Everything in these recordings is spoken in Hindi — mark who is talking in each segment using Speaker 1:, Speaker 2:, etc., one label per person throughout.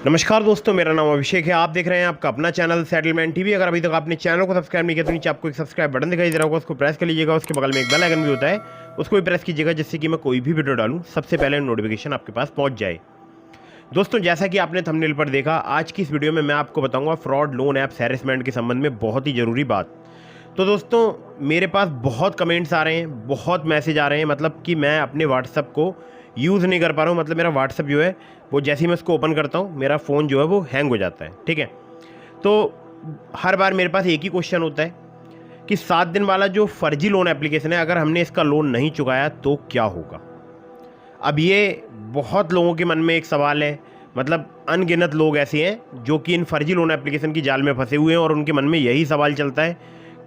Speaker 1: नमस्कार दोस्तों, मेरा नाम अभिषेक है। आप देख रहे हैं आपका अपना चैनल सेटलमेंट टीवी। अगर अभी तक आपने चैनल को सब्सक्राइब नहीं किया तो नीचे आपको एक सब्सक्राइब बटन दिखाई दे रहा होगा, उसको प्रेस कर लीजिएगा। उसके बगल में एक बेल आइकन भी होता है, उसको भी प्रेस कीजिएगा, जिससे कि मैं कोई भी वीडियो डालूं सबसे पहले नोटिफिकेशन आपके पास पहुंच जाए। दोस्तों, जैसा कि आपने थंबनेल पर देखा, आज की इस वीडियो में मैं आपको बताऊंगा फ्रॉड लोन ऐप्स हैरेसमेंट के संबंध में बहुत ही ज़रूरी बात। तो दोस्तों, मेरे पास बहुत कमेंट्स आ रहे हैं, बहुत मैसेज आ रहे हैं, मतलब कि मैं अपने व्हाट्सअप को यूज़ नहीं कर पा रहा हूँ। मतलब मेरा व्हाट्सअप जो है वो जैसे ही मैं उसको ओपन करता हूँ, मेरा फ़ोन जो है वो हैंग हो जाता है। ठीक है, तो हर बार मेरे पास एक ही क्वेश्चन होता है कि 7 दिन वाला जो फर्जी लोन एप्लीकेशन है, अगर हमने इसका लोन नहीं चुकाया तो क्या होगा। अब ये बहुत लोगों के मन में एक सवाल है, मतलब अनगिनत लोग ऐसे हैं जो कि इन फर्जी लोन एप्लीकेशन की जाल में फंसे हुए हैं और उनके मन में यही सवाल चलता है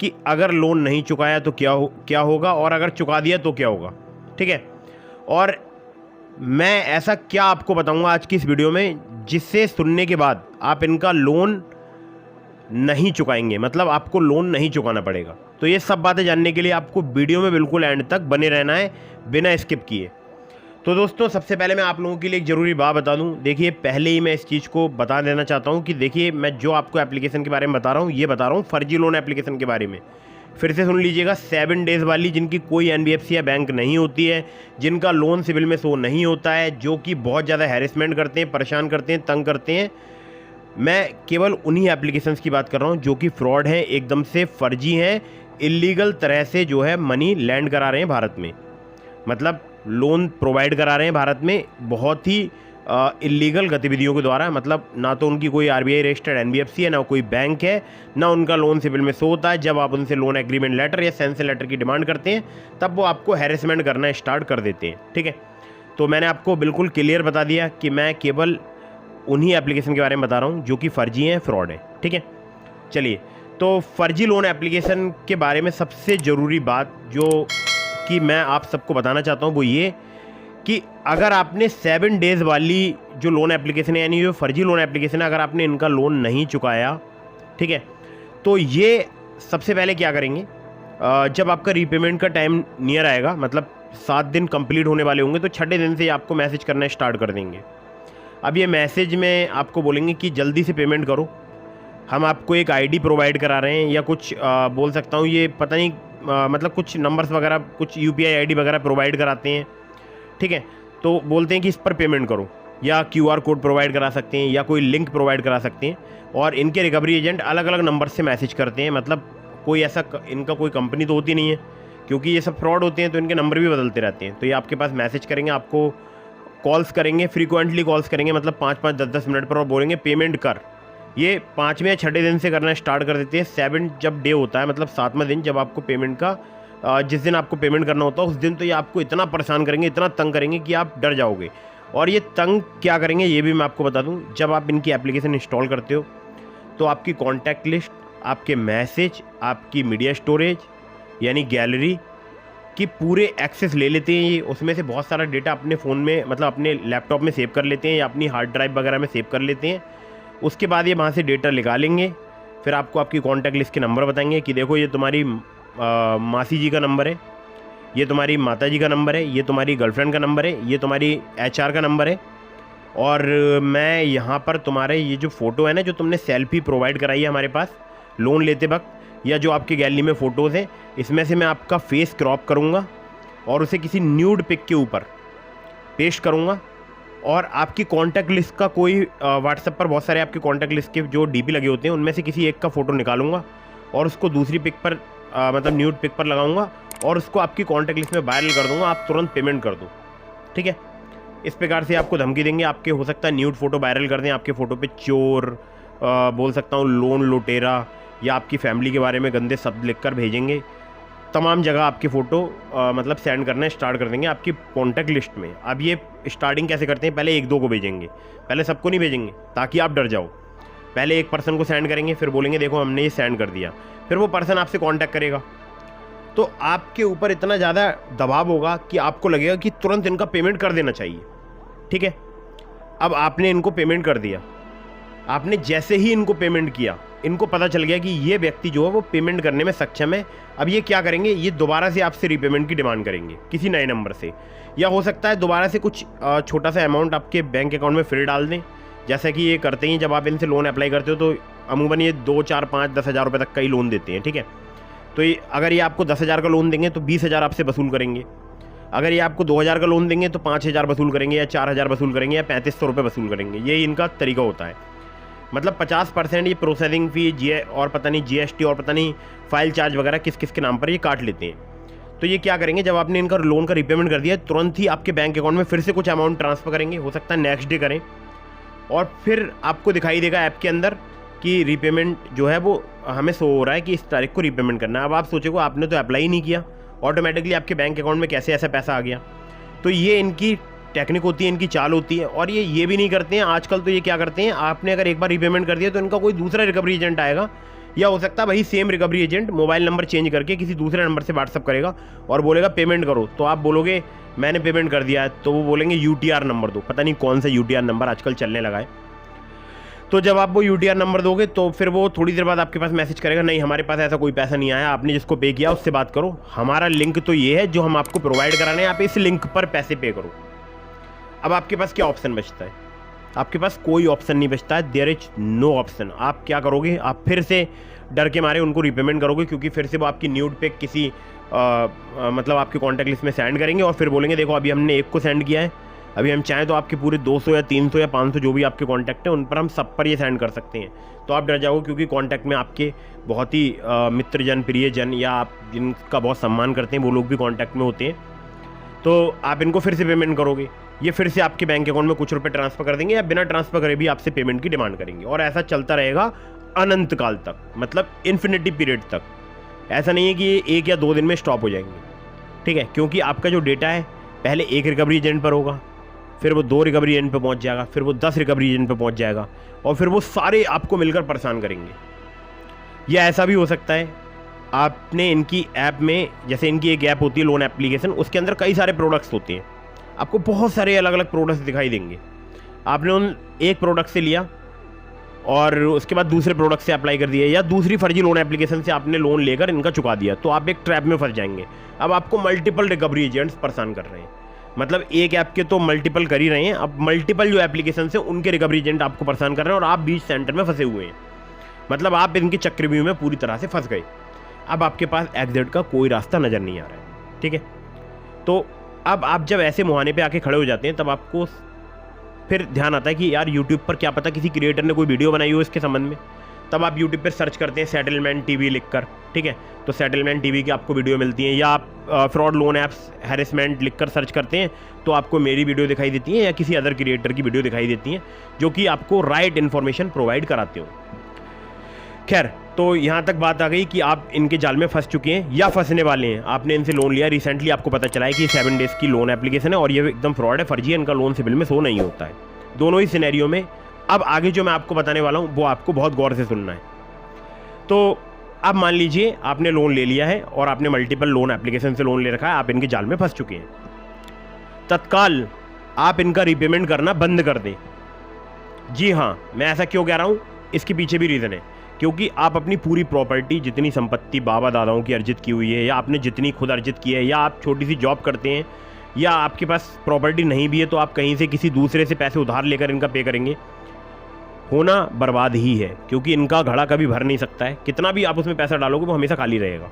Speaker 1: कि अगर लोन नहीं चुकाया तो क्या होगा, और अगर चुका दिया तो क्या होगा। ठीक है, और मैं ऐसा क्या आपको बताऊंगा आज की इस वीडियो में जिससे सुनने के बाद आप इनका लोन नहीं चुकाएंगे, मतलब आपको लोन नहीं चुकाना पड़ेगा। तो ये सब बातें जानने के लिए आपको वीडियो में बिल्कुल एंड तक बने रहना है, बिना स्किप किए। तो दोस्तों, सबसे पहले मैं आप लोगों के लिए एक ज़रूरी बात बता दूं। देखिए, पहले ही मैं इस चीज़ को बता देना चाहता हूं कि देखिए, मैं जो आपको एप्लीकेशन के बारे में बता रहा हूं, ये बता रहा हूं फर्जी लोन एप्लीकेशन के बारे में। फिर से सुन लीजिएगा, 7 डेज़ वाली, जिनकी कोई एनबीएफसी या बैंक नहीं होती है, जिनका लोन सिविल में शो नहीं होता है, जो कि बहुत ज़्यादा हैरेसमेंट करते हैं, परेशान करते हैं, तंग करते हैं। मैं केवल उन्हीं एप्लीकेशंस की बात कर रहा हूँ जो कि फ्रॉड हैं, एकदम से फर्जी हैं, इलीगल तरह से जो है मनी लैंड करा रहे हैं भारत में, मतलब लोन प्रोवाइड करा रहे हैं भारत में बहुत ही इलीगल गतिविधियों के द्वारा। मतलब ना तो उनकी कोई आरबीआई रजिस्टर्ड एनबीएफसी है, ना कोई बैंक है, ना उनका लोन सिविल में शो होता है। जब आप उनसे लोन एग्रीमेंट लेटर या सैंक्शन लेटर की डिमांड करते हैं, तब वो आपको हैरेसमेंट करना स्टार्ट कर देते हैं। ठीक है, तो मैंने आपको बिल्कुल क्लियर बता दिया कि मैं केवल उन्हीं एप्लीकेशन के बारे में बता रहा हूँ जो कि फ़र्जी हैं, फ्रॉड है। ठीक है, चलिए, तो फर्जी लोन एप्लीकेशन के बारे में सबसे ज़रूरी बात जो कि मैं आप सबको बताना चाहता हूँ वो ये कि अगर आपने 7 डेज़ वाली जो लोन एप्लीकेशन है, यानी जो फर्जी लोन एप्लीकेशन है, अगर आपने इनका लोन नहीं चुकाया, ठीक है, तो ये सबसे पहले क्या करेंगे, जब आपका रीपेमेंट का टाइम नियर आएगा, मतलब 7 दिन कंप्लीट होने वाले होंगे, तो 6ठे दिन से आपको मैसेज करना स्टार्ट कर देंगे। अब ये मैसेज में आपको बोलेंगे कि जल्दी से पेमेंट करो, हम आपको एक आईडी प्रोवाइड करा रहे हैं, या कुछ बोल सकता हूँ, ये पता नहीं, मतलब कुछ नंबर्स वगैरह, कुछ यूपीआई आईडी वगैरह प्रोवाइड कराते हैं। ठीक है, तो बोलते हैं कि इस पर पेमेंट करो, या क्यूआर कोड प्रोवाइड करा सकते हैं, या कोई लिंक प्रोवाइड करा सकते हैं। और इनके रिकवरी एजेंट अलग अलग नंबर से मैसेज करते हैं, मतलब कोई ऐसा इनका कोई कंपनी तो होती नहीं है, क्योंकि ये सब फ्रॉड होते हैं, तो इनके नंबर भी बदलते रहते हैं। तो ये आपके पास मैसेज करेंगे, आपको कॉल्स करेंगे, फ्रीक्वेंटली कॉल्स करेंगे, मतलब 5-5, 10-10 मिनट पर, और बोलेंगे पेमेंट कर। ये 5वें या 6ठे दिन से करना स्टार्ट कर देते हैं। 7 जब डे होता है, मतलब 7वां दिन जब आपको पेमेंट का, जिस दिन आपको पेमेंट करना होता है, उस दिन तो ये आपको इतना परेशान करेंगे, इतना तंग करेंगे कि आप डर जाओगे। और ये तंग क्या करेंगे ये भी मैं आपको बता दूं। जब आप इनकी एप्लीकेशन इंस्टॉल करते हो, तो आपकी कॉन्टैक्ट लिस्ट, आपके मैसेज, आपकी मीडिया स्टोरेज यानी गैलरी की पूरे एक्सेस ले लेते हैं ये। उसमें से बहुत सारा डेटा अपने फ़ोन में, मतलब अपने लैपटॉप में सेव कर लेते हैं, या अपनी हार्ड ड्राइव वगैरह में सेव कर लेते हैं। उसके बाद ये वहाँ से डेटा निकालेंगे, फिर आपको आपकी कॉन्टैक्ट लिस्ट के नंबर बताएंगे कि देखो, ये तुम्हारी मासी जी का नंबर है, ये तुम्हारी माता जी का नंबर है, ये तुम्हारी गर्लफ्रेंड का नंबर है, ये तुम्हारी एचआर का नंबर है, और मैं यहाँ पर तुम्हारे ये जो फ़ोटो है ना, जो तुमने सेल्फी प्रोवाइड कराई है हमारे पास लोन लेते वक्त, या जो आपकी गैलरी में फ़ोटोज़ हैं, इसमें से मैं आपका फेस क्रॉप करूँगा और उसे किसी न्यूड पिक के ऊपर पेस्ट करूँगा, और आपकी कॉन्टैक्ट लिस्ट का कोई, व्हाट्सएप पर बहुत सारे आपके कॉन्टैक्ट लिस्ट के जो डीपी लगे होते हैं, उनमें से किसी एक का फ़ोटो निकालूंगा और उसको दूसरी पिक पर, मतलब न्यूड पिक पर लगाऊंगा, और उसको आपकी कॉन्टैक्ट लिस्ट में वायरल कर दूंगा, आप तुरंत पेमेंट कर दो। ठीक है, इस प्रकार से आपको धमकी देंगे। आपके हो सकता है न्यूड फ़ोटो वायरल कर दें, आपके फ़ोटो पे चोर, बोल सकता हूँ लोन लुटेरा, या आपकी फैमिली के बारे में गंदे शब्द लिख कर भेजेंगे। तमाम जगह आपकी फ़ोटो मतलब सेंड करना स्टार्ट कर देंगे आपकी कॉन्टैक्ट लिस्ट में। अब ये स्टार्टिंग कैसे करते हैं, पहले 1-2 को भेजेंगे, पहले सबको नहीं भेजेंगे ताकि आप डर जाओ। पहले एक पर्सन को सेंड करेंगे, फिर बोलेंगे देखो हमने ये सेंड कर दिया, फिर वो पर्सन आपसे कांटेक्ट करेगा। तो आपके ऊपर इतना ज़्यादा दबाव होगा कि आपको लगेगा कि तुरंत इनका पेमेंट कर देना चाहिए। ठीक है, अब आपने इनको पेमेंट कर दिया, आपने जैसे ही इनको पेमेंट किया, इनको पता चल गया कि ये व्यक्ति जो है वो पेमेंट करने में सक्षम है। अब ये क्या करेंगे, ये दोबारा से आपसे रीपेमेंट की डिमांड करेंगे किसी नए नंबर से, या हो सकता है दोबारा से कुछ छोटा सा अमाउंट आपके बैंक अकाउंट में फिर डाल दें, जैसा कि ये करते हैं, जब आप इनसे लोन अप्लाई करते हो तो अमूमन ये 2, 4, 5, 10,000 रुपये तक का ही लोन देते हैं, ठीक है। तो ये अगर ये आपको 10,000 का लोन देंगे तो 20,000 आपसे वसूल करेंगे। अगर ये आपको 2,000 का लोन देंगे तो 5,000 वसूल करेंगे, या 4,000 वसूल करेंगे, या 3,500 रुपये वसूल करेंगे। ये इनका तरीका होता है। मतलब 50% ये प्रोसेसिंग फ़ी और पता नहीं GST और पता नहीं फाइल चार्ज वगैरह किस किस के नाम पर ये काट लेते हैं। तो ये क्या करेंगे, जब आपने इनका लोन का रीपेमेंट कर दिया तुरंत ही आपके बैंक अकाउंट में फिर से कुछ अमाउंट ट्रांसफ़र करेंगे, हो सकता है नेक्स्ट डे करें, और फिर आपको दिखाई देगा ऐप के अंदर कि रीपेमेंट जो है वो हमें शो हो रहा है कि इस तारीख को रीपेमेंट करना है। अब आप सोचोगे आपने तो अप्लाई ही नहीं किया, ऑटोमेटिकली आपके बैंक अकाउंट में कैसे ऐसा पैसा आ गया। तो ये इनकी टेक्निक होती है, इनकी चाल होती है। और ये भी नहीं करते हैं आजकल, तो ये क्या करते हैं, आपने अगर एक बार रीपेमेंट कर दिया तो इनका कोई दूसरा रिकवरी एजेंट आएगा, या हो सकता है वही same recovery agent mobile number change करके किसी दूसरे नंबर से व्हाट्सअप करेगा और बोलेगा पेमेंट करो। तो आप बोलोगे मैंने पेमेंट कर दिया है, तो वो बोलेंगे UTR नंबर दो। पता नहीं कौन सा UTR नंबर आजकल चलने लगा है। तो जब आप वो UTR नंबर दोगे तो फिर वो थोड़ी देर बाद आपके पास मैसेज करेगा, नहीं हमारे पास ऐसा कोई पैसा नहीं आया, आपने जिसको पे किया उससे बात करो, हमारा लिंक तो ये है जो हम आपको प्रोवाइड करा रहे हैं, आप इस लिंक पर पैसे पे करो। अब आपके पास क्या ऑप्शन बचता है? आपके पास कोई ऑप्शन नहीं बचता है, देयर इज नो ऑप्शन। आप क्या करोगे, आप फिर से डर के मारे उनको रीपेमेंट करोगे, क्योंकि फिर से वो आपकी न्यूड पे किसी मतलब आपके कॉन्टैक्ट लिस्ट में सेंड करेंगे और फिर बोलेंगे देखो अभी हमने एक को सेंड किया है, अभी हम चाहें तो आपके पूरे 200 या 300 या 500 जो भी आपके कॉन्टैक्ट हैं उन पर हम सब पर ये सेंड कर सकते हैं। तो आप डर जाओगे, क्योंकि कॉन्टैक्ट में आपके बहुत ही मित्रजन, प्रियजन, या आप जिनका बहुत सम्मान करते हैं वो लोग भी कॉन्टैक्ट में होते हैं। तो आप इनको फिर से पेमेंट करोगे, ये फिर से आपके बैंक अकाउंट में कुछ रुपए ट्रांसफ़र कर देंगे, या बिना ट्रांसफ़र करे भी आपसे पेमेंट की डिमांड करेंगे। और ऐसा चलता रहेगा अनंत काल तक, मतलब इन्फिनिटी पीरियड तक। ऐसा नहीं है कि ये 1 या 2 दिन में स्टॉप हो जाएंगे, ठीक है, क्योंकि आपका जो डेटा है पहले एक रिकवरी एजेंट पर होगा, फिर वो 2 रिकवरी एजेंट पर पहुंच जाएगा, फिर वो 10 रिकवरी एजेंट पर पहुंच जाएगा, और फिर वो सारे आपको मिलकर परेशान करेंगे। या ऐसा भी हो सकता है आपने इनकी ऐप में, जैसे इनकी एक ऐप होती है लोन एप्लीकेशन, उसके अंदर कई सारे प्रोडक्ट्स होते हैं, आपको बहुत सारे अलग अलग प्रोडक्ट्स दिखाई देंगे। आपने उन एक प्रोडक्ट से लिया और उसके बाद दूसरे प्रोडक्ट से अप्लाई कर दिया, या दूसरी फर्जी लोन एप्लीकेशन से आपने लोन लेकर इनका चुका दिया, तो आप एक ट्रैप में फंस जाएंगे। अब आपको मल्टीपल रिकवरी एजेंट्स परेशान कर रहे हैं, मतलब एक ऐप के तो मल्टीपल कर ही रहे हैं, अब मल्टीपल जो एप्लीकेशन है उनके रिकवरी एजेंट आपको परेशान कर रहे हैं और आप बीच सेंटर में फंसे हुए हैं। मतलब आप इनके चक्रव्यूह में पूरी तरह से फंस गए। अब आपके पास एग्जिट का कोई रास्ता नज़र नहीं आ रहा है, ठीक है। तो अब आप जब ऐसे मुहाने पे आके खड़े हो जाते हैं तब आपको फिर ध्यान आता है कि यार यूट्यूब पर क्या पता किसी क्रिएटर ने कोई वीडियो बनाई हो इसके संबंध में। तब आप यूट्यूब पर सर्च करते हैं सेटलमेंट TV लिखकर, ठीक है। तो सेटलमेंट TV की आपको वीडियो मिलती है, या आप फ्रॉड लोन ऐप्स हैरेसमेंट लिखकर सर्च करते हैं तो आपको मेरी वीडियो दिखाई देती है, या किसी अदर क्रिएटर की वीडियो दिखाई देती है जो कि आपको राइट इन्फॉर्मेशन प्रोवाइड कराते हो। खैर, तो यहाँ तक बात आ गई कि आप इनके जाल में फंस चुके हैं या फंसने वाले हैं। आपने इनसे लोन लिया, रिसेंटली आपको पता चला है कि 7 डेज़ की लोन एप्लीकेशन है और ये एकदम फ्रॉड है, फर्जी है, इनका लोन सिबिल में शो नहीं होता है। दोनों ही सिनेरियो में अब आगे जो मैं आपको बताने वाला हूँ वो आपको बहुत गौर से सुनना है। तो अब मान लीजिए आपने लोन ले लिया है और आपने मल्टीपल लोन एप्लीकेशन से लोन ले रखा है, आप इनके जाल में फंस चुके हैं। तत्काल आप इनका रीपेमेंट करना बंद कर दें। जी हाँ, मैं ऐसा क्यों कह रहा हूँ, इसके पीछे भी रीज़न है, क्योंकि आप अपनी पूरी प्रॉपर्टी, जितनी संपत्ति बाबा दादाओं की अर्जित की हुई है, या आपने जितनी खुद अर्जित की है, या आप छोटी सी जॉब करते हैं, या आपके पास प्रॉपर्टी नहीं भी है तो आप कहीं से किसी दूसरे से पैसे उधार लेकर इनका पे करेंगे, होना बर्बाद ही है। क्योंकि इनका घड़ा कभी भर नहीं सकता है, कितना भी आप उसमें पैसा डालोगे वो हमेशा खाली रहेगा।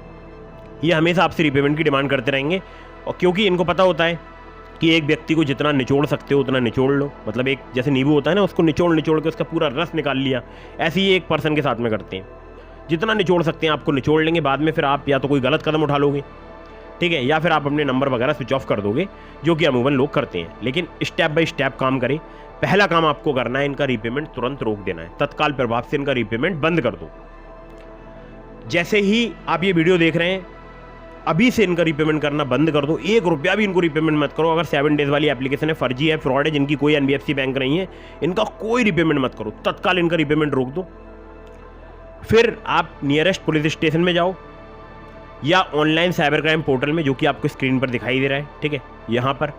Speaker 1: ये हमेशा आपसे रीपेमेंट की डिमांड करते रहेंगे, और क्योंकि इनको पता होता है कि एक व्यक्ति को जितना निचोड़ सकते हो उतना निचोड़ लो। मतलब एक जैसे नींबू होता है ना, उसको निचोड़ के उसका पूरा रस निकाल लिया, ऐसे ही एक पर्सन के साथ में करते हैं। जितना निचोड़ सकते हैं आपको निचोड़ लेंगे, बाद में फिर आप या तो कोई गलत कदम उठा लोगे, ठीक है, या फिर आप अपने नंबर वगैरह स्विच ऑफ कर दोगे, जो कि अमूमन लोग करते हैं। लेकिन स्टेप बाय स्टेप काम करें। पहला काम आपको करना है, इनका रीपेमेंट तुरंत रोक देना है, तत्काल प्रभाव से इनका रीपेमेंट बंद कर दो। जैसे ही आप ये वीडियो देख रहे हैं, अभी से इनका रीपेमेंट करना बंद कर दो। 1 रुपया भी इनको रीपेमेंट मत करो। अगर 7 डेज़ वाली एप्लीकेशन है, फर्जी है, फ्रॉड है, जिनकी कोई NBFC बैंक नहीं है, इनका कोई रीपेमेंट मत करो, तत्काल इनका रीपेमेंट रोक दो। फिर आप नियरेस्ट पुलिस स्टेशन में जाओ, या ऑनलाइन साइबर क्राइम पोर्टल में, जो कि आपको स्क्रीन पर दिखाई दे रहा है, ठीक है, यहाँ पर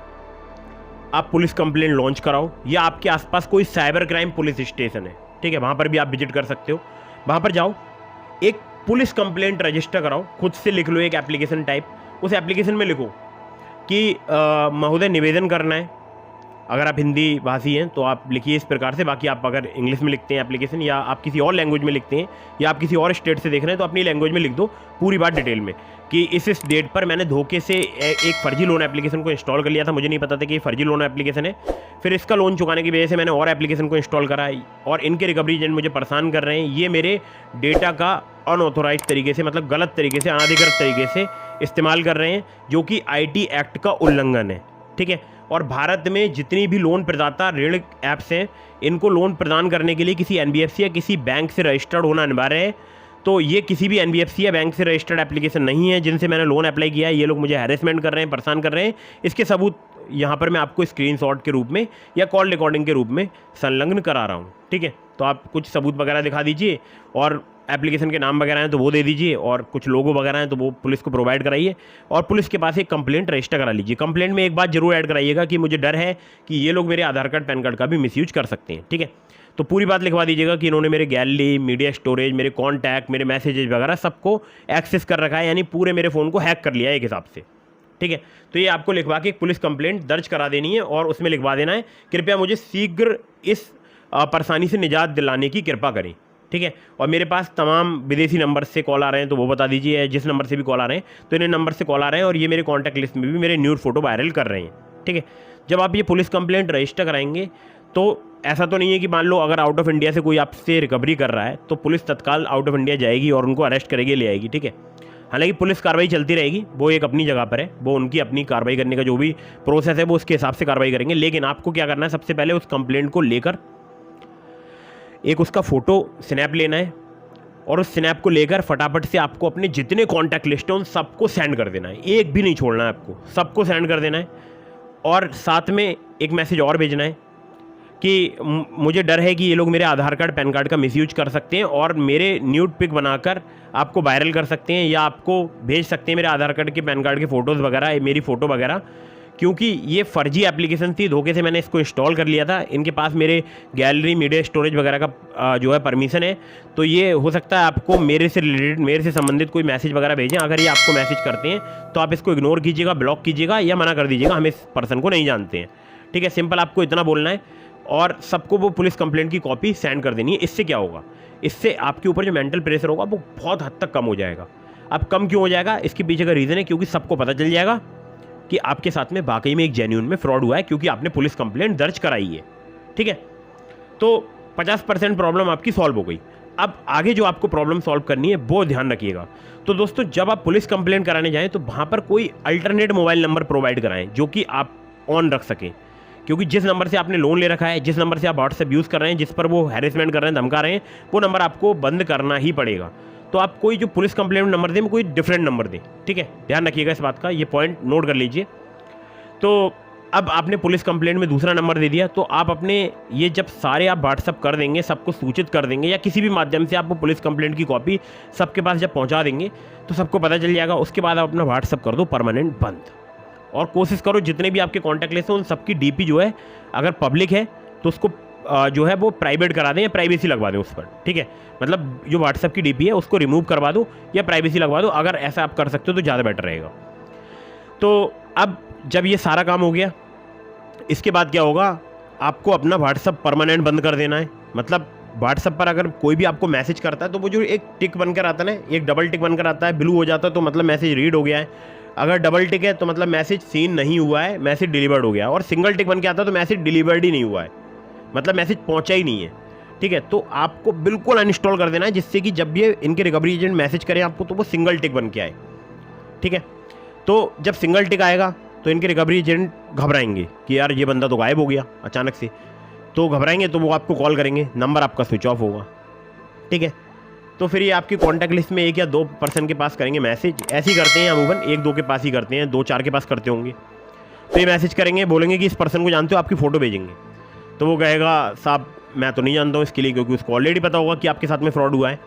Speaker 1: आप पुलिस कंप्लेंट लॉन्च कराओ, या आपके आसपास कोई साइबर क्राइम पुलिस स्टेशन है, ठीक है, वहाँ पर भी आप विजिट कर सकते हो। वहाँ पर जाओ, एक पुलिस कंप्लेंट रजिस्टर कराओ, खुद से लिख लो एक एप्लीकेशन टाइप। उस एप्लीकेशन में लिखो कि महोदय निवेदन करना है अगर आप हिंदी भाषी हैं तो आप लिखिए इस प्रकार से। बाकी आप अगर इंग्लिश में लिखते हैं एप्लीकेशन, या आप किसी और लैंग्वेज में लिखते हैं, या आप किसी और स्टेट से देख रहे हैं, तो अपनी लैंग्वेज में लिख दो पूरी बात डिटेल में कि इस डेट पर मैंने धोखे से एक फर्जी लोन एप्लीकेशन को इंस्टॉल कर लिया था, मुझे नहीं पता था कि ये फर्जी लोन एप्लीकेशन है। फिर इसका लोन चुकाने की वजह से मैंने और एप्लीकेशन को इंस्टॉल करा और इनके रिकवरी एजेंट मुझे परेशान कर रहे हैं। ये मेरे डेटा का अनऑथोराइज तरीके से, मतलब गलत तरीके से, अनाधिकृत तरीके से इस्तेमाल कर रहे हैं, जो कि IT एक्ट का उल्लंघन है। ठीक है। और भारत में जितनी भी लोन प्रदाता ऋण ऐप्स हैं, इनको लोन प्रदान करने के लिए किसी NBFC या किसी बैंक से रजिस्टर्ड होना अनिवार्य है। तो ये किसी भी NBFC या बैंक से रजिस्टर्ड एप्लीकेशन नहीं है जिनसे मैंने लोन अप्लाई किया है। ये लोग मुझे हैरेसमेंट कर रहे हैं, परेशान कर रहे हैं। इसके सबूत यहाँ पर मैं आपको स्क्रीनशॉट के रूप में या कॉल रिकॉर्डिंग के रूप में संलग्न करा रहा हूँ। ठीक है। तो आप कुछ सबूत वगैरह दिखा दीजिए, और एप्लीकेशन के नाम वगैरह हैं तो वो दे दीजिए, और कुछ लोगो वगैरह हैं तो वो पुलिस को प्रोवाइड कराइए, और पुलिस के पास एक कंप्लेंट रजिस्टर करा लीजिए। कंप्लेंट में एक बात जरूर ऐड कराइएगा कि मुझे डर है कि ये लोग मेरे आधार कार्ड पैन कार्ड का भी मिसयूज कर सकते हैं। ठीक है। तो पूरी बात लिखवा दीजिएगा कि इन्होंने मेरे गैलरी, मीडिया स्टोरेज, मेरे कॉन्टैक्ट, मेरे मैसेजेज वगैरह सबको एक्सेस कर रखा है, यानी पूरे मेरे फ़ोन को हैक कर लिया है एक हिसाब से। ठीक है। तो ये आपको लिखवा के एक पुलिस कंप्लेंट दर्ज करा देनी है, और उसमें लिखवा देना है कृपया मुझे शीघ्र इस परेशानी से निजात दिलाने की कृपा करें। ठीक है। और मेरे पास तमाम विदेशी नंबर से कॉल आ रहे हैं तो वो बता दीजिए, जिस नंबर से भी कॉल आ रहे हैं तो इन्हें नंबर से कॉल आ रहे हैं, और ये मेरे कॉन्टैक्ट लिस्ट में भी मेरे न्यूड फोटो वायरल कर रहे हैं। ठीक है। जब आप ये पुलिस कंप्लेंट रजिस्टर कराएंगे तो ऐसा तो नहीं है कि मान लो अगर आउट ऑफ इंडिया से कोई आपसे रिकवरी कर रहा है तो पुलिस तत्काल आउट ऑफ इंडिया जाएगी और उनको अरेस्ट करेगी, ले आएगी। ठीक है। हालांकि पुलिस कार्रवाई चलती रहेगी, वो एक अपनी जगह पर है, वो उनकी अपनी कार्रवाई करने का जो भी प्रोसेस है वो उसके हिसाब से कार्रवाई करेंगे। लेकिन आपको क्या करना है, सबसे पहले उस कंप्लेंट को लेकर एक उसका फ़ोटो स्नैप लेना है, और उस स्नैप को लेकर फटाफट से आपको अपने जितने कॉन्टैक्ट लिस्ट हैं उन सबको सेंड कर देना है। एक भी नहीं छोड़ना है, आपको सबको सेंड कर देना है। और साथ में एक मैसेज और भेजना है कि मुझे डर है कि ये लोग मेरे आधार कार्ड पैन कार्ड का मिसयूज कर सकते हैं और मेरे न्यूड पिक बनाकर आपको वायरल कर सकते हैं, या आपको भेज सकते हैं मेरे आधार कार्ड के, पैन कार्ड के फ़ोटोज़ वगैरह, मेरी फ़ोटो वगैरह। क्योंकि ये फर्जी एप्लीकेशन थी, धोखे से मैंने इसको इंस्टॉल कर लिया था। इनके पास मेरे गैलरी, मीडिया स्टोरेज वगैरह का जो है परमिशन है। तो ये हो सकता है आपको मेरे से रिलेटेड, मेरे से संबंधित कोई मैसेज वगैरह भेजें। अगर ये आपको मैसेज करते हैं तो आप इसको इग्नोर कीजिएगा, ब्लॉक कीजिएगा, या मना कर दीजिएगा, हम इस पर्सन को नहीं जानते हैं। ठीक है। सिंपल आपको इतना बोलना है, और सबको वो पुलिस कंप्लेंट की कॉपी सेंड कर देनी है। इससे क्या होगा, इससे आपके ऊपर जो मेंटल प्रेशर होगा वो बहुत हद तक कम हो जाएगा। अब कम क्यों हो जाएगा, इसके पीछे का रीज़न है क्योंकि सबको पता चल जाएगा कि आपके साथ में वाकई में एक जेन्युइन में फ्रॉड हुआ है, क्योंकि आपने पुलिस कंप्लेंट दर्ज कराई है। ठीक है। तो 50% प्रॉब्लम आपकी सॉल्व हो गई। अब आगे जो आपको प्रॉब्लम सॉल्व करनी है वो ध्यान रखिएगा। तो दोस्तों, जब आप पुलिस कंप्लेंट कराने जाएं तो वहाँ पर कोई अल्टरनेट मोबाइल नंबर प्रोवाइड कराएं जो कि आप ऑन रख सकें, क्योंकि जिस नंबर से आपने लोन ले रखा है, जिस नंबर से आप व्हाट्सएप यूज़ कर रहे हैं, जिस पर वो हैरेसमेंट कर रहे हैं, धमका रहे हैं, वो नंबर आपको बंद करना ही पड़ेगा। तो आप कोई जो पुलिस कंप्लेंट नंबर दें, कोई डिफरेंट नंबर दें। ठीक है। ध्यान रखिएगा इस बात का, ये पॉइंट नोट कर लीजिए। तो अब आपने पुलिस कंप्लेंट में दूसरा नंबर दे दिया, तो आप अपने ये जब सारे आप व्हाट्सअप कर देंगे, सबको सूचित कर देंगे, या किसी भी माध्यम से आप वो पुलिस कंप्लेंट की कॉपी सबके पास जब पहुंचा देंगे तो सबको पता चल जाएगा। उसके बाद आप अपना व्हाट्सअप कर दो परमानेंट बंद, और कोशिश करो जितने भी आपके कॉन्टैक्ट लिस्ट हैं उन सबकी DP जो है, अगर पब्लिक है तो उसको जो है वो प्राइवेट करा दें या प्राइवेसी लगवा दें उस पर। ठीक है। मतलब जो व्हाट्सएप की DP है उसको रिमूव करवा दो या प्राइवेसी लगवा दो। अगर ऐसा आप कर सकते हो तो ज़्यादा बेटर रहेगा। तो अब जब ये सारा काम हो गया, इसके बाद क्या होगा, आपको अपना व्हाट्सएप परमानेंट बंद कर देना है। मतलब व्हाट्सएप पर अगर कोई भी आपको मैसेज करता है तो वो जो एक टिक बनकर आता है ना, एक डबल टिक बनकर आता है, ब्लू हो जाता है, तो मतलब मैसेज रीड हो गया है। अगर डबल टिक है तो मतलब मैसेज सीन नहीं हुआ है, मैसेज डिलीवर्ड हो गया। और सिंगल टिक बन के आता है तो मैसेज डिलीवर्ड ही नहीं हुआ है, मतलब मैसेज पहुंचा ही नहीं है। ठीक है। तो आपको बिल्कुल अनइंस्टॉल कर देना है, जिससे कि जब ये इनके रिकवरी एजेंट मैसेज करें आपको तो वो सिंगल टिक बन के आए। ठीक है। तो जब सिंगल टिक आएगा तो इनके रिकवरी एजेंट घबराएंगे कि यार ये बंदा तो गायब हो गया अचानक से, तो घबराएंगे, तो वो आपको कॉल करेंगे, नंबर आपका स्विच ऑफ होगा। ठीक है। तो फिर ये आपकी कॉन्टैक्ट लिस्ट में 1 या 2 पर्सन के पास करेंगे मैसेज। ऐसे ही करते हैं अमूमन, 1-2 के पास ही करते हैं, 2-4 के पास करते होंगे। तो ये मैसेज करेंगे, बोलेंगे कि इस पर्सन को जानते हो, आपकी फ़ोटो भेजेंगे। तो वो कहेगा साहब मैं तो नहीं जानता हूँ इसके लिए, क्योंकि उसको ऑलरेडी पता होगा कि आपके साथ में फ्रॉड हुआ है।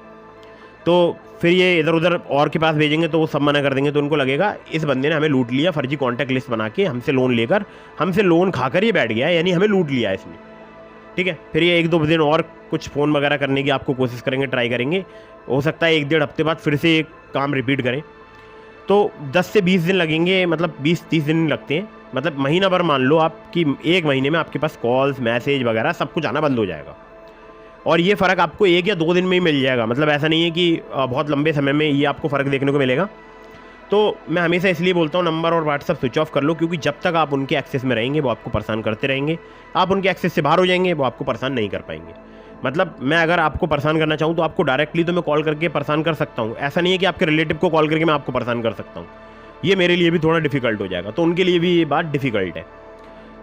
Speaker 1: तो फिर ये इधर उधर और के पास भेजेंगे तो वो सब मना कर देंगे। तो उनको लगेगा इस बंदे ने हमें लूट लिया, फर्जी कॉन्टैक्ट लिस्ट बना के हमसे लोन लेकर, हमसे लोन खाकर ये बैठ गया है, यानी हमें लूट लिया है इसने। ठीक है। फिर ये 1-2 दिन और कुछ फ़ोन वगैरह करने की आपको कोशिश करेंगे, ट्राई करेंगे। हो सकता है 1-1.5 हफ्ते बाद फिर से ये काम रिपीट करें। तो 10 से 20 दिन लगेंगे, मतलब 20-30 दिन लगते हैं मतलब महीना भर मान लो आपकी, 1 महीने में आपके पास कॉल्स, मैसेज वगैरह सब कुछ आना बंद हो जाएगा। और ये फ़र्क आपको 1 या 2 दिन में ही मिल जाएगा, मतलब ऐसा नहीं है कि बहुत लंबे समय में ये आपको फ़र्क देखने को मिलेगा। तो मैं हमेशा इसलिए बोलता हूँ नंबर और व्हाट्सअप स्विच ऑफ कर लो, क्योंकि जब तक आप उनके एक्सेस में रहेंगे वो आपको परेशान करते रहेंगे। आप उनके एक्सेस से बाहर हो जाएंगे, वो आपको परेशान नहीं कर पाएंगे। मतलब मैं अगर आपको परेशान करना चाहूँ तो आपको डायरेक्टली तो मैं कॉल करके परेशान कर सकता हूँ, ऐसा नहीं है कि आपके रिलेटिव को कॉल करके मैं आपको परेशान कर सकता हूँ। ये मेरे लिए भी थोड़ा डिफ़िकल्ट हो जाएगा, तो उनके लिए भी ये बात डिफ़िकल्ट है।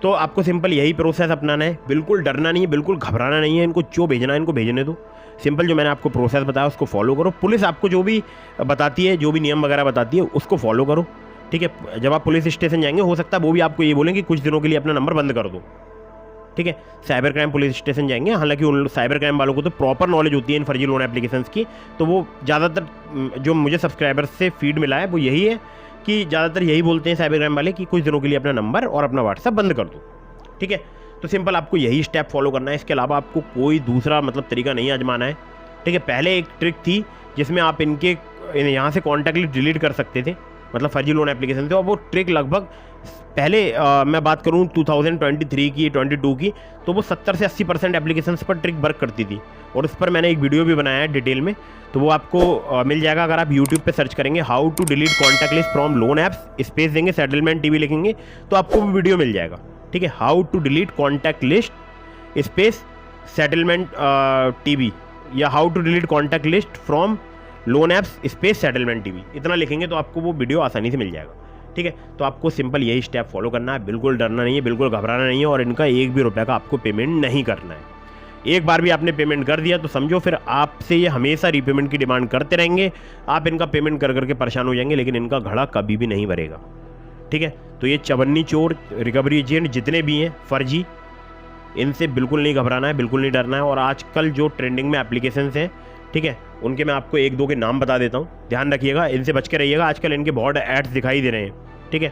Speaker 1: तो आपको सिंपल यही प्रोसेस अपनाना है, बिल्कुल डरना नहीं है, बिल्कुल घबराना नहीं है। इनको जो भेजना है इनको भेजने दो, सिंपल जो मैंने आपको प्रोसेस बताया उसको फॉलो करो। पुलिस आपको जो भी बताती है, जो भी नियम वगैरह बताती है उसको फॉलो करो, ठीक है। जब आप पुलिस स्टेशन जाएंगे हो सकता है वो भी आपको ये बोलें कि कुछ दिनों के लिए अपना नंबर बंद कर दो, ठीक है। साइबर क्राइम पुलिस स्टेशन जाएंगे, हालांकि उन साइबर क्राइम वालों को तो प्रॉपर नॉलेज होती है इन फर्जी लोन एप्लीकेशंस की, तो वो ज़्यादातर जो मुझे सब्सक्राइबर्स से फीड मिला है वो यही है कि ज़्यादातर यही बोलते हैं साइबर क्राइम वाले कि कुछ दिनों के लिए अपना नंबर और अपना व्हाट्सएप बंद कर दो, ठीक है। तो सिंपल आपको यही स्टेप फॉलो करना है, इसके अलावा आपको कोई दूसरा मतलब तरीका नहीं आजमाना है, ठीक है। पहले एक ट्रिक थी जिसमें आप इनके यहाँ से कॉन्टैक्ट लिस्ट डिलीट कर सकते थे, मतलब फर्जी लोन एप्लीकेशन थे, और वो ट्रिक लगभग पहले मैं बात करूँ 2023 की, 22 की, तो वो 70 से 80% एप्लीकेशंस पर ट्रिक वर्क करती थी, और उस पर मैंने एक वीडियो भी बनाया है डिटेल में, तो वो आपको मिल जाएगा। अगर आप यूट्यूब पे सर्च करेंगे how to delete contact list from loan apps, space देंगे सेटलमेंट टीवी लिखेंगे तो आपको वो वीडियो मिल जाएगा, ठीक है। How to delete contact list space settlement TV, या how to delete contact list from loan apps space settlement TV, इतना लिखेंगे तो आपको वो वीडियो आसानी से मिल जाएगा, ठीक है। तो आपको सिंपल यही स्टेप फॉलो करना है, बिल्कुल डरना नहीं है, बिल्कुल घबराना नहीं है, और इनका 1 भी रुपये का आपको पेमेंट नहीं करना है। एक बार भी आपने पेमेंट कर दिया तो समझो फिर आपसे ये हमेशा रीपेमेंट की डिमांड करते रहेंगे, आप इनका पेमेंट कर करके परेशान हो जाएंगे, लेकिन इनका घड़ा कभी भी नहीं भरेगा, ठीक है। तो ये चवन्नी चोर, रिकवरी एजेंट जितने भी हैं फर्जी, इनसे बिल्कुल नहीं घबराना है, बिल्कुल नहीं डरना है। और आजकल जो ट्रेंडिंग में एप्लीकेशंस हैं, ठीक है, उनके मैं आपको 1-2 के नाम बता देता हूँ, ध्यान रखिएगा, इनसे बच के रहिएगा। आजकल इनके बहुत एड्स दिखाई दे रहे हैं, ठीक है।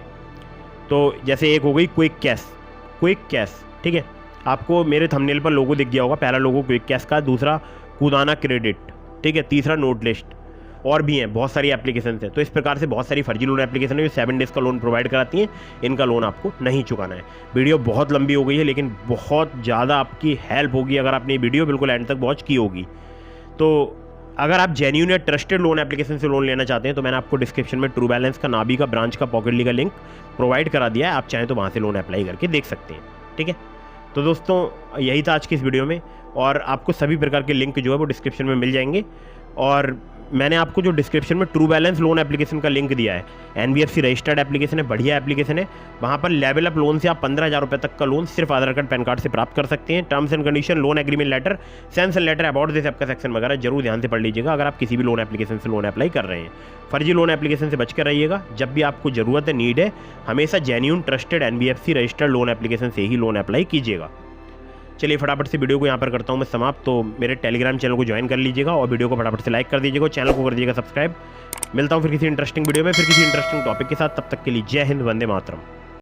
Speaker 1: तो जैसे एक हो गई क्विक कैश, ठीक है, आपको मेरे थंबनेल पर लोगो दिख गया होगा, पहला लोगो क्विक कैश का, दूसरा कूदाना क्रेडिट, ठीक है, तीसरा नोट लिस्ट, और भी हैं बहुत सारी एप्लीकेशन हैं। तो इस प्रकार से बहुत सारी फर्जी लोन एप्लीकेशन है जो 7 डेज़ का लोन प्रोवाइड कराती हैं, इनका लोन आपको नहीं चुकाना है। वीडियो बहुत लंबी हो गई है, लेकिन बहुत ज़्यादा आपकी हेल्प होगी अगर आपने वीडियो बिल्कुल एंड तक वॉच की होगी। तो अगर आप जेन्युइन या ट्रस्टेड लोन एप्लीकेशन से लोन लेना चाहते हैं तो मैंने आपको डिस्क्रिप्शन में ट्रू बैलेंस का, नाबी का, ब्रांच का, पॉकेटली का लिंक प्रोवाइड करा दिया है, आप चाहें तो वहाँ से लोन अप्लाई करके देख सकते हैं, ठीक है। तो दोस्तों यही था आज की इस वीडियो में, और आपको सभी प्रकार के लिंक जो है वो डिस्क्रिप्शन में मिल जाएंगे। और मैंने आपको जो डिस्क्रिप्शन में ट्रू बैलेंस लोन एप्लीकेशन का लिंक दिया है, NBFC रजिस्टर्ड एप्लीकेशन है, बढ़िया एप्लीकेशन है। वहाँ पर लेवल अप लोन से आप 15,000 रुपये तक का लोन सिर्फ आधार कार्ड, पैन कार्ड से प्राप्त कर सकते हैं। Terms and condition, loan agreement letter, sense and letter about this app का सेक्शन वगैरह जरूर ध्यान से पढ़ लीजिएगा अगर आप किसी भी लोन एप्लीकेशन से लोन अप्लाई कर रहे हैं। फर्जी लोन एप्लीकेशन से बचकर रहिएगा। जब भी आपको ज़रूरत है, नीड है, हमेशा genuine trusted NBFC registered loan application से ही लोन अप्लाई कीजिएगा। चलिए फटाफट से वीडियो को यहाँ पर करता हूँ मैं समाप्त। तो मेरे टेलीग्राम चैनल को ज्वाइन कर लीजिएगा और वीडियो को फटाफट से लाइक कर दीजिएगा, चैनल को कर दीजिएगा सब्सक्राइब। मिलता हूँ फिर किसी इंटरेस्टिंग वीडियो में, फिर किसी इंटरेस्टिंग टॉपिक के साथ। तब तक के लिए जय हिंद, वंदे मातरम।